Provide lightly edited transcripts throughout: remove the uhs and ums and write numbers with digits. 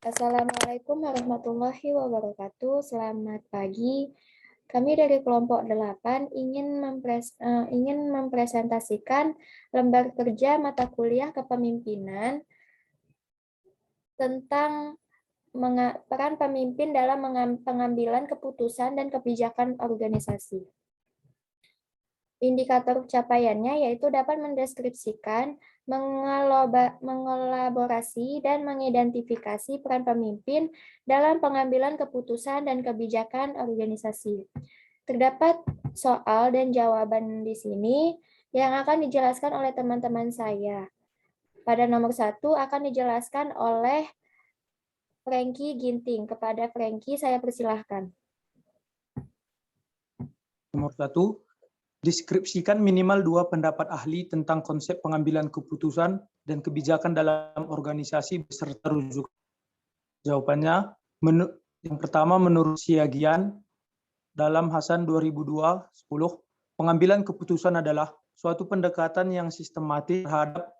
Assalamualaikum warahmatullahi wabarakatuh. Selamat pagi. Kami dari kelompok 8 ingin mempresentasikan lembar kerja mata kuliah kepemimpinan tentang peran pemimpin dalam pengambilan keputusan dan kebijakan organisasi. Indikator capaiannya yaitu dapat mendeskripsikan, mengelaborasi, dan mengidentifikasi peran pemimpin dalam pengambilan keputusan dan kebijakan organisasi. Terdapat soal dan jawaban di sini yang akan dijelaskan oleh teman-teman saya. Pada nomor 1 akan dijelaskan oleh Frankie Ginting. Kepada Frankie, saya persilahkan. Nomor 1, deskripsikan minimal 2 pendapat ahli tentang konsep pengambilan keputusan dan kebijakan dalam organisasi beserta rujukan. Jawabannya, yang pertama menurut Siagian dalam Hasan 2002-10, pengambilan keputusan adalah suatu pendekatan yang sistematis terhadap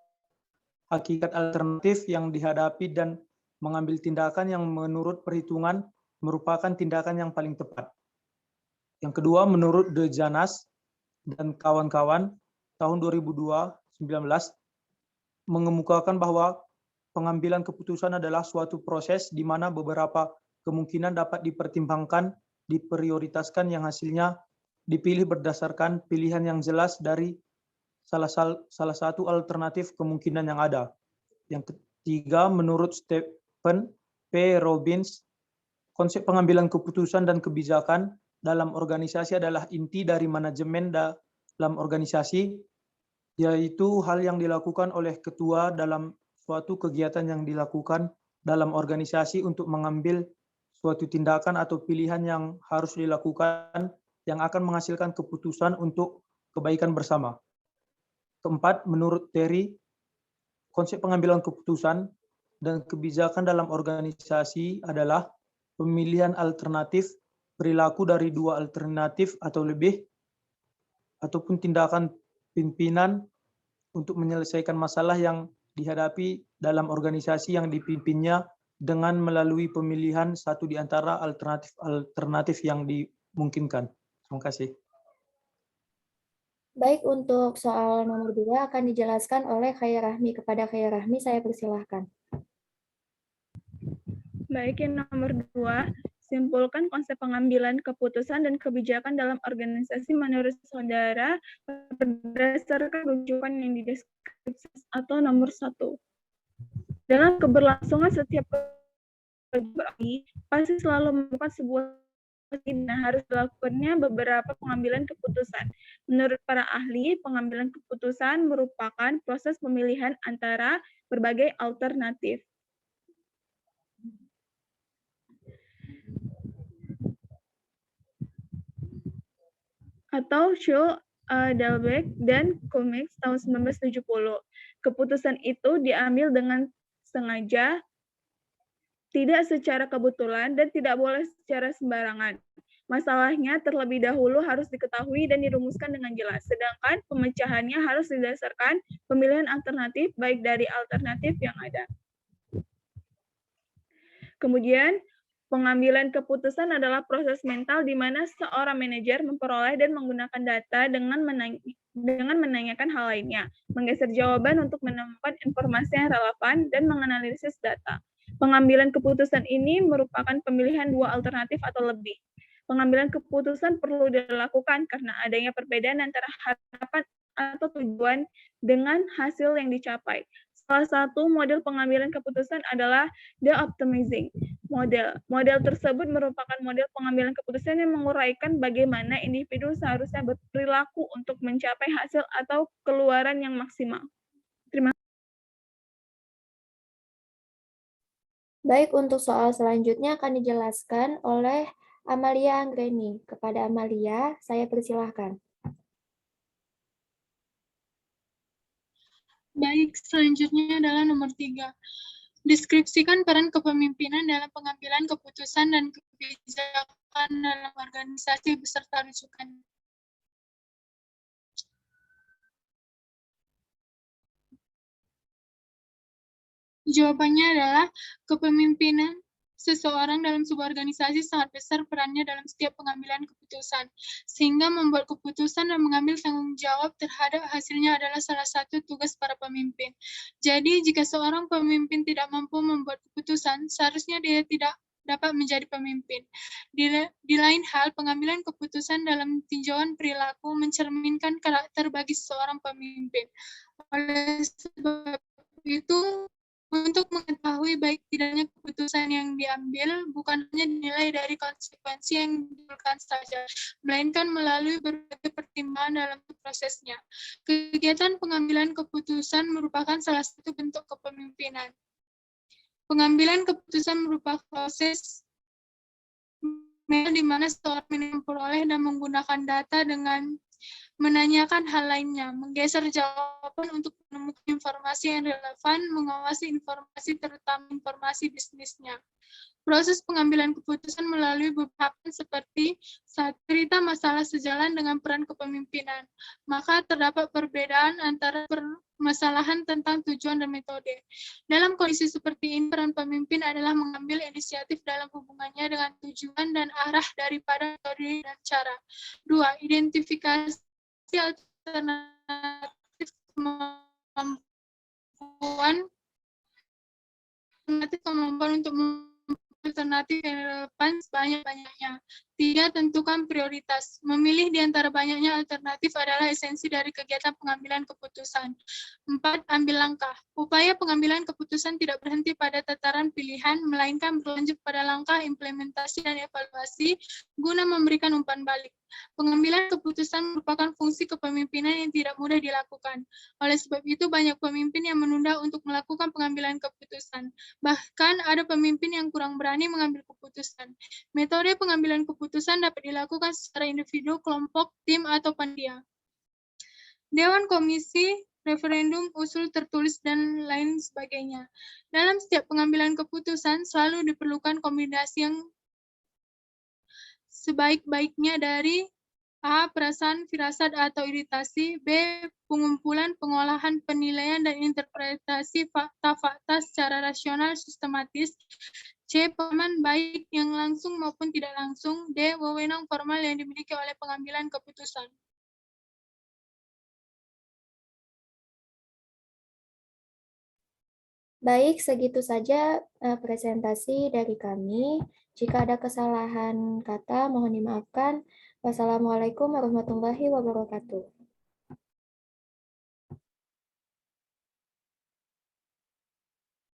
hakikat alternatif yang dihadapi dan mengambil tindakan yang menurut perhitungan merupakan tindakan yang paling tepat. Yang kedua, menurut De Janas dan kawan-kawan tahun 2002-19 mengemukakan bahwa pengambilan keputusan adalah suatu proses di mana beberapa kemungkinan dapat dipertimbangkan, diprioritaskan yang hasilnya dipilih berdasarkan pilihan yang jelas dari salah satu alternatif kemungkinan yang ada. Yang ketiga, menurut Stephen P. Robbins, konsep pengambilan keputusan dan kebijakan dalam organisasi adalah inti dari manajemen dalam organisasi, yaitu hal yang dilakukan oleh ketua dalam suatu kegiatan yang dilakukan dalam organisasi untuk mengambil suatu tindakan atau pilihan yang harus dilakukan yang akan menghasilkan keputusan untuk kebaikan bersama. Keempat, menurut Terry, konsep pengambilan keputusan dan kebijakan dalam organisasi adalah pemilihan alternatif perilaku dari 2 alternatif atau lebih, ataupun tindakan pimpinan untuk menyelesaikan masalah yang dihadapi dalam organisasi yang dipimpinnya dengan melalui pemilihan satu di antara alternatif yang dimungkinkan. Terima kasih. Baik, untuk soal nomor 2 akan dijelaskan oleh Khaya Rahmi. Kepada Khaya Rahmi, saya persilahkan. Baik, yang nomor 2, simpulkan konsep pengambilan keputusan dan kebijakan dalam organisasi menurut saudara berdasarkan rujukan yang dideskripsi atau nomor 1. Dalam keberlangsungan setiap ahli pasti selalu menemukan sebuah nah harus dilakukannya beberapa pengambilan keputusan. Menurut para ahli, pengambilan keputusan merupakan proses pemilihan antara berbagai alternatif. Atau Schul, Dalbeck, dan Cummings tahun 1970. Keputusan itu diambil dengan sengaja, tidak secara kebetulan, dan tidak boleh secara sembarangan. Masalahnya terlebih dahulu harus diketahui dan dirumuskan dengan jelas, sedangkan pemecahannya harus didasarkan pemilihan alternatif baik dari alternatif yang ada. Kemudian, pengambilan keputusan adalah proses mental di mana seorang manajer memperoleh dan menggunakan data dengan menanyakan hal lainnya, menggeser jawaban untuk menemukan informasi yang relevan, dan menganalisis data. Pengambilan keputusan ini merupakan pemilihan 2 alternatif atau lebih. Pengambilan keputusan perlu dilakukan karena adanya perbedaan antara harapan atau tujuan dengan hasil yang dicapai. Salah satu model pengambilan keputusan adalah the optimizing model. Model tersebut merupakan model pengambilan keputusan yang menguraikan bagaimana individu seharusnya berperilaku untuk mencapai hasil atau keluaran yang maksimal. Terima kasih. Baik, untuk soal selanjutnya akan dijelaskan oleh Amalia Anggreni. Kepada Amalia, saya persilahkan. Baik, selanjutnya adalah nomor 3. Deskripsikan peran kepemimpinan dalam pengambilan keputusan dan kebijakan dalam organisasi beserta rujukan. Jawabannya adalah kepemimpinan seseorang dalam sebuah organisasi sangat besar perannya dalam setiap pengambilan keputusan, sehingga membuat keputusan dan mengambil tanggung jawab terhadap hasilnya adalah salah satu tugas para pemimpin. Jadi, jika seorang pemimpin tidak mampu membuat keputusan, seharusnya dia tidak dapat menjadi pemimpin. Di lain hal, pengambilan keputusan dalam tinjauan perilaku mencerminkan karakter bagi seorang pemimpin. Oleh sebab itu, untuk mengetahui baik tidaknya keputusan yang diambil bukan hanya dinilai dari konsekuensi yang ditimbulkan saja, melainkan melalui berbagai pertimbangan dalam prosesnya. Kegiatan pengambilan keputusan merupakan salah satu bentuk kepemimpinan. Pengambilan keputusan merupakan proses di mana seorang memperoleh dan menggunakan data dengan menanyakan hal lainnya, menggeser jawaban untuk menemukan informasi yang relevan, mengawasi informasi terutama informasi bisnisnya. Proses pengambilan keputusan melalui beberapa seperti saat cerita masalah sejalan dengan peran kepemimpinan, maka terdapat perbedaan antara permasalahan tentang tujuan dan metode. Dalam kondisi seperti ini, peran pemimpin adalah mengambil inisiatif dalam hubungannya dengan tujuan dan arah daripada metode dan cara. 2. Identifikasi alternatif kemampuan untuk alternatif yang relevan sebanyak-banyaknya. 3. Tentukan prioritas. Memilih di antara banyaknya alternatif adalah esensi dari kegiatan pengambilan keputusan. 4. Ambil langkah. Upaya pengambilan keputusan tidak berhenti pada tataran pilihan, melainkan berlanjut pada langkah implementasi dan evaluasi guna memberikan umpan balik. Pengambilan keputusan merupakan fungsi kepemimpinan yang tidak mudah dilakukan. Oleh sebab itu, banyak pemimpin yang menunda untuk melakukan pengambilan keputusan. Bahkan ada pemimpin yang kurang berani mengambil keputusan. Metode pengambilan keputusan dapat dilakukan secara individu, kelompok, tim, atau panitia. Dewan Komisi, referendum, usul tertulis, dan lain sebagainya. Dalam setiap pengambilan keputusan selalu diperlukan kombinasi yang sebaik-baiknya dari A. Perasaan, firasat, atau iritasi. B. Pengumpulan, pengolahan, penilaian, dan interpretasi fakta-fakta secara rasional sistematis. C. Pemahaman baik yang langsung maupun tidak langsung. D. Wewenang formal yang dimiliki oleh pengambilan keputusan. Baik, segitu saja presentasi dari kami. Jika ada kesalahan kata, mohon dimaafkan. Wassalamualaikum warahmatullahi wabarakatuh.